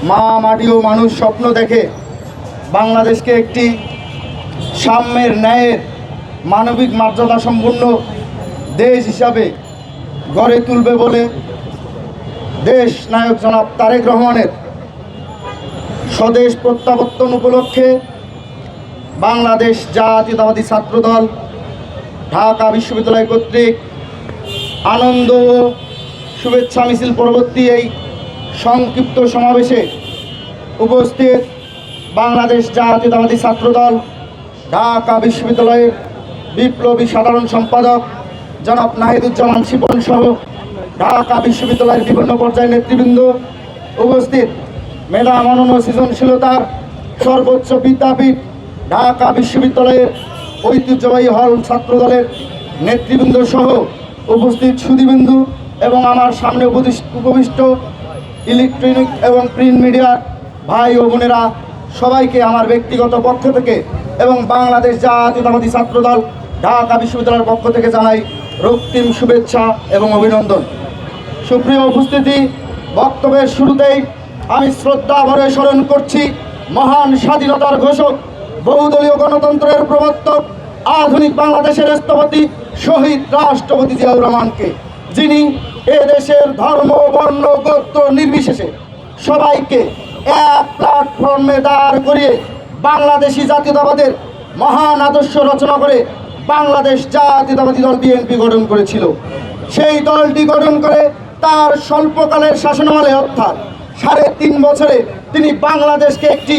মা মাটি ও মানুষ স্বপ্ন দেখে বাংলাদেশকে একটি সাম্যের, ন্যায়ের, মানবিক মর্যাদা সম্পন্ন দেশ হিসাবে গড়ে তুলবে বলে দেশ নায়ক জনাব তারেক রহমানের স্বদেশ প্রত্যাবর্তন উপলক্ষে বাংলাদেশ জাতীয়তাবাদী ছাত্রদল ঢাকা বিশ্ববিদ্যালয় কর্তৃক আনন্দ ও শুভেচ্ছা মিছিল পরবর্তী এই সংক্ষিপ্ত সমাবেশে উপস্থিত বাংলাদেশ জাতীয়তাবাদী ছাত্রদল ঢাকা বিশ্ববিদ্যালয়ের বিপ্লবী সাধারণ সম্পাদক জনাব নাহিদুজ্জামান শিপন সহ ঢাকা বিশ্ববিদ্যালয়ের বিভিন্ন পর্যায়ের নেতৃবৃন্দ, উপস্থিত মেধা, মনন ও সৃজনশীলতার সর্বোচ্চ বিদ্যাপীঠ ঢাকা বিশ্ববিদ্যালয়ের ঐতিহ্যবাহী হল ছাত্রদলের নেতৃবৃন্দ সহ উপস্থিত সুধীবৃন্দু এবং আমার সামনে উপবিষ্ট ইলেকট্রনিক এবং প্রিন্ট মিডিয়ার ভাই ও বোনেরা, সবাইকে আমার ব্যক্তিগত পক্ষ থেকে এবং বাংলাদেশ জাতীয়তাবাদী ছাত্রদল ঢাকা বিশ্ববিদ্যালয়ের পক্ষ থেকে জানাই রক্তিম শুভেচ্ছা এবং অভিনন্দন। সুপ্রিয় উপস্থিতি, বক্তব্যের শুরুতেই আমি শ্রদ্ধা ভরে স্মরণ করছি মহান স্বাধীনতার ঘোষক, বহুদলীয় গণতন্ত্রের প্রবর্তক, আধুনিক বাংলাদেশের স্থপতি শহীদ রাষ্ট্রপতি জিয়াউর রহমানকে, যিনি এদেশের ধর্ম, বর্ণ, গোত্র নির্বিশেষে সবাইকে এক প্ল্যাটফর্মে দাঁড় করিয়ে বাংলাদেশি জাতীয়তাবাদের মহান আদর্শ রচনা করে বাংলাদেশ জাতীয়তাবাদী দল বিএনপি গঠন করেছিল। সেই দলটি গঠন করে তার স্বল্পকালের শাসনামলে অর্থাৎ ৩.৫ বছরে তিনি বাংলাদেশকে একটি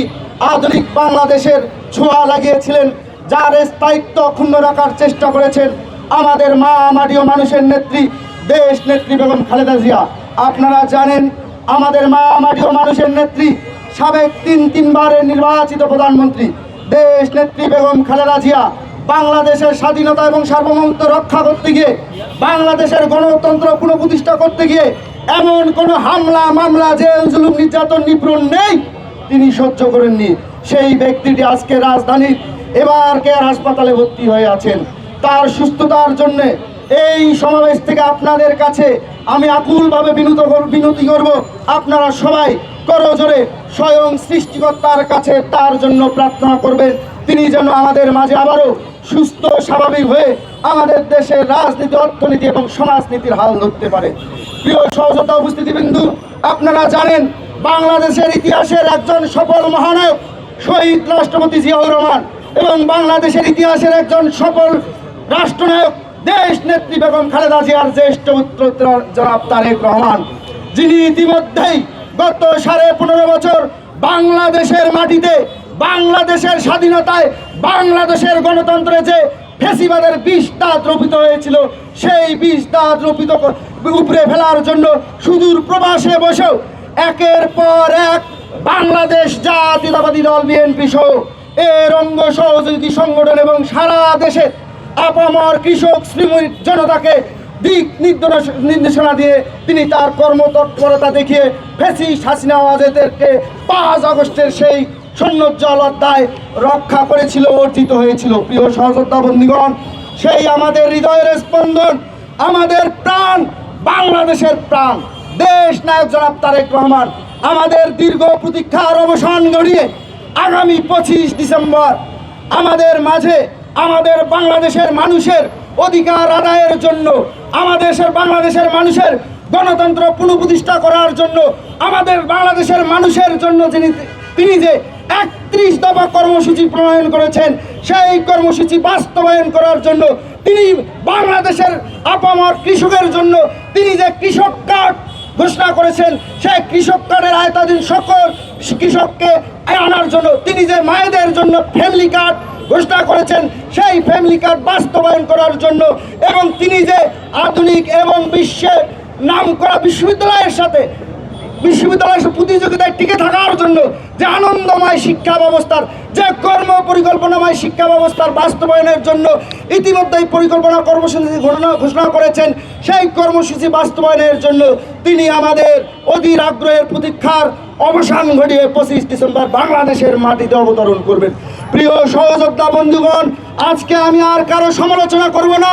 আধুনিক বাংলাদেশের ছোঁয়া লাগিয়েছিলেন, যার স্থায়িত্ব অক্ষুণ্ণ রাখার চেষ্টা করেছেন আমাদের মা মাটি ও মানুষের নেত্রী, দেশ নেত্রী বেগম খালেদা জিয়া। আপনারা জানেন, আমাদের মা মাটি ও মানুষের নেত্রী, সাবেক তিনবারের নির্বাচিত প্রধানমন্ত্রী দেশ নেত্রী বেগম খালেদা জিয়া বাংলাদেশের স্বাধীনতা এবং সার্বভৌমত্ব রক্ষা করতে গিয়ে, বাংলাদেশের গণতন্ত্র পুনঃপ্রতিষ্ঠা করতে গিয়ে এমন কোনো হামলা, মামলা, জেল, জুলুম, নির্যাতন, নিপীড়ন নেই তিনি সহ্য করেননি। সেই ব্যক্তিটি আজকে রাজধানীর এবার কেয়ার হাসপাতালে ভর্তি হয়ে আছেন। তার সুস্থতার জন্য এই সমাবেশ থেকে আপনাদের কাছে আমি আকুলভাবে বিনতি করব, আপনারা সবাই করজোরে স্বয়ং সৃষ্টিকর্তার কাছে তার জন্য প্রার্থনা করবেন, তিনি যেন আমাদের মাঝে আবারও সুস্থ, স্বাভাবিক হয়ে আমাদের দেশের রাজনীতি, অর্থনীতি এবং সমাজনীতির হাল ধরতে পারে। প্রিয় সহযোদ্ধা, উপস্থিতিবৃন্দু, আপনারা জানেন বাংলাদেশের ইতিহাসের একজন সফল মহানায়ক শহীদ রাষ্ট্রপতি জিয়াউর রহমান এবং বাংলাদেশের ইতিহাসের একজন সফল রাষ্ট্রনায়ক দেশ নেত্রী বেগম খালেদা জিয়ার জ্যেষ্ঠ পুত্র জনাব তারেক রহমান, যিনি ইতিমধ্যেই গত 15.5 বছর বাংলাদেশের মাটিতে, বাংলাদেশের স্বাধীনতায়, বাংলাদেশের গণতন্ত্রে যে ফ্যাসিবাদের বিষ দাঁত রোপিত হয়েছিল, সেই বিষ দাঁত রোপিত উপরে ফেলার জন্য সুদূর প্রবাসে বসেও একের পর এক বাংলাদেশ জাতীয়তাবাদী দল বিএনপি সহ এর অঙ্গ সহযোগী সংগঠন এবং সারা দেশে আপামর কৃষক শ্রমিক জনতাকে দিক নির্দেশনা দিয়ে তিনি তার কর্মতৎপরতা দেখিয়ে ফ্যাসিস্ট হাসিনা ওয়াজেদকে 5 আগস্টের সেই সৈন্যজ্জ্বল অধ্যায় রক্ষা করেছিল, অর্জিত হয়েছিল। প্রিয় সহযোদ্ধা বন্ধুগণ, সেই আমাদের হৃদয়ের স্পন্দন, আমাদের প্রাণ, বাংলাদেশের প্রাণ দেশ নায়ক জনাব তারেক রহমান আমাদের দীর্ঘ প্রতীক্ষার অবসান ঘটিয়ে আগামী 25 ডিসেম্বর আমাদের মাঝে, আমাদের বাংলাদেশের মানুষের অধিকার আদায়ের জন্য, বাংলাদেশের মানুষের গণতন্ত্র পুনঃপ্রতিষ্ঠা করার জন্য, আমাদের বাংলাদেশের মানুষের জন্য তিনি যে 31 দফা কর্মসূচি প্রণয়ন করেছেন, সেই কর্মসূচি বাস্তবায়ন করার জন্য তিনি বাংলাদেশের আপামর কৃষকের জন্য তিনি যে কৃষক কার্ড ঘোষণা করেছেন, সেই কৃষক কার্ডের আওতাধীন সকল কৃষককে আনার জন্য তিনি যে মায়েদের জন্য ফ্যামিলি কার্ড ঘোষণা করেছেন, সেই ফ্যামিলি কার্ড বাস্তবায়ন করার জন্য, এবং তিনি যে আধুনিক এবং বিশ্বের নামকরা বিশ্ববিদ্যালয়ের সাথে প্রতিযোগিতায় টিকে থাকার জন্য যে আনন্দময় শিক্ষা ব্যবস্থার, যে কর্ম পরিকল্পনাময় শিক্ষা ব্যবস্থার বাস্তবায়নের জন্য ইতিমধ্যেই পরিকল্পনা কর্মসূচি ঘোষণা করেছেন, সেই কর্মসূচি বাস্তবায়নের জন্য তিনি আমাদের অধীর আগ্রহের প্রতীক্ষার অবসান ঘটিয়ে 25 ডিসেম্বর বাংলাদেশের মাটিতে অবতরণ করবেন। প্রিয় সহযোদ্ধা বন্ধুগণ, আজকে আমি আর কারো সমালোচনা করব না।